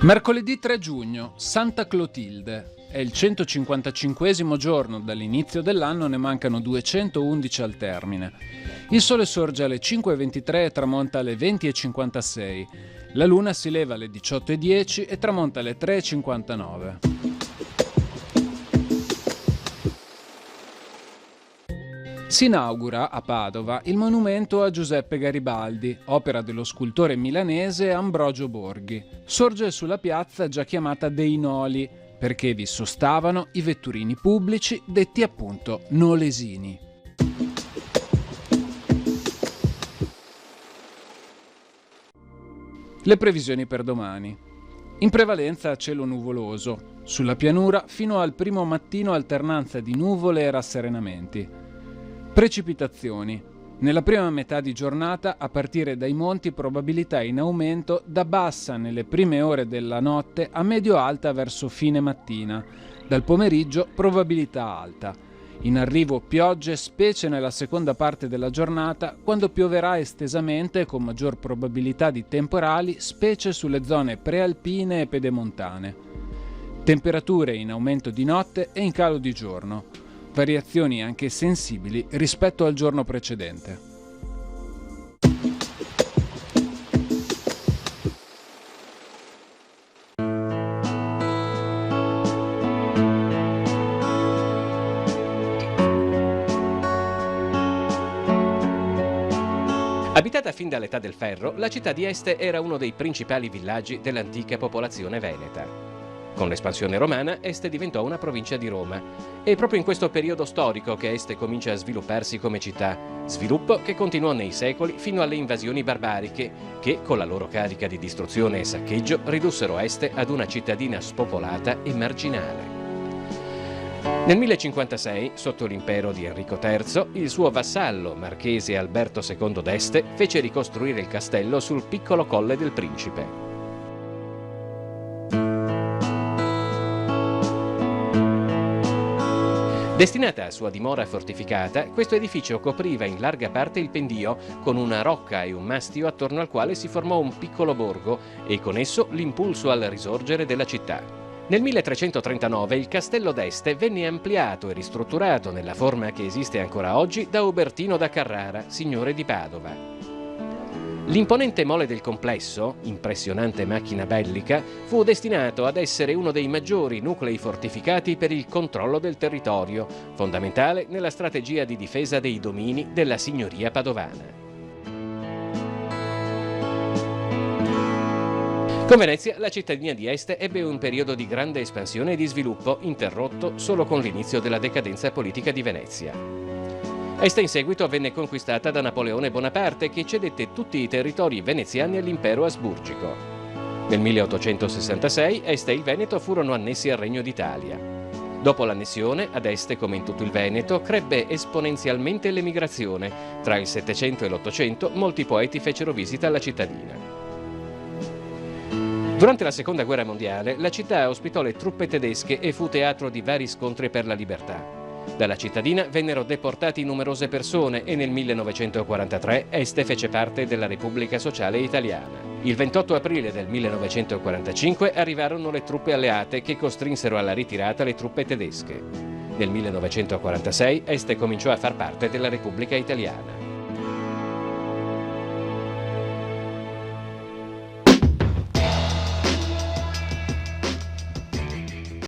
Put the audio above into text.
Mercoledì 3 giugno, Santa Clotilde. È il 155esimo giorno dall'inizio dell'anno, ne mancano 211 al termine. Il sole sorge alle 5:23 e tramonta alle 20:56. La luna si leva alle 18:10 e tramonta alle 3:59. Si inaugura a Padova il monumento a Giuseppe Garibaldi, opera dello scultore milanese Ambrogio Borghi. Sorge sulla piazza già chiamata dei Noli, perché vi sostavano i vetturini pubblici detti appunto nolesini. Le previsioni per domani. In prevalenza cielo nuvoloso. Sulla pianura fino al primo mattino alternanza di nuvole e rasserenamenti. Precipitazioni. Nella prima metà di giornata, a partire dai monti, probabilità in aumento da bassa nelle prime ore della notte a medio-alta verso fine mattina. Dal pomeriggio probabilità alta. In arrivo piogge, specie nella seconda parte della giornata, quando pioverà estesamente e con maggior probabilità di temporali, specie sulle zone prealpine e pedemontane. Temperature in aumento di notte e in calo di giorno. Variazioni anche sensibili rispetto al giorno precedente. Abitata fin dall'età del ferro, la città di Este era uno dei principali villaggi dell'antica popolazione veneta. Con l'espansione romana, Este diventò una provincia di Roma. È proprio in questo periodo storico che Este comincia a svilupparsi come città, sviluppo che continuò nei secoli fino alle invasioni barbariche, che, con la loro carica di distruzione e saccheggio, ridussero Este ad una cittadina spopolata e marginale. Nel 1056, sotto l'impero di Enrico III, il suo vassallo, marchese Alberto II d'Este, fece ricostruire il castello sul piccolo colle del Principe. Destinata a sua dimora fortificata, questo edificio copriva in larga parte il pendio, con una rocca e un mastio attorno al quale si formò un piccolo borgo e con esso l'impulso al risorgere della città. Nel 1339 il castello d'Este venne ampliato e ristrutturato nella forma che esiste ancora oggi da Ubertino da Carrara, signore di Padova. L'imponente mole del complesso, impressionante macchina bellica, fu destinato ad essere uno dei maggiori nuclei fortificati per il controllo del territorio, fondamentale nella strategia di difesa dei domini della signoria padovana. Con Venezia, la cittadina di Este ebbe un periodo di grande espansione e di sviluppo, interrotto solo con l'inizio della decadenza politica di Venezia. Este in seguito venne conquistata da Napoleone Bonaparte, che cedette tutti i territori veneziani all'impero asburgico. Nel 1866 Este e il Veneto furono annessi al Regno d'Italia. Dopo l'annessione, ad Este, come in tutto il Veneto, crebbe esponenzialmente l'emigrazione. Tra il Settecento e l'Ottocento molti poeti fecero visita alla cittadina. Durante la Seconda Guerra Mondiale, la città ospitò le truppe tedesche e fu teatro di vari scontri per la libertà. Dalla cittadina vennero deportati numerose persone e nel 1943 Este fece parte della Repubblica Sociale Italiana. Il 28 aprile del 1945 arrivarono le truppe alleate che costrinsero alla ritirata le truppe tedesche. Nel 1946 Este cominciò a far parte della Repubblica Italiana.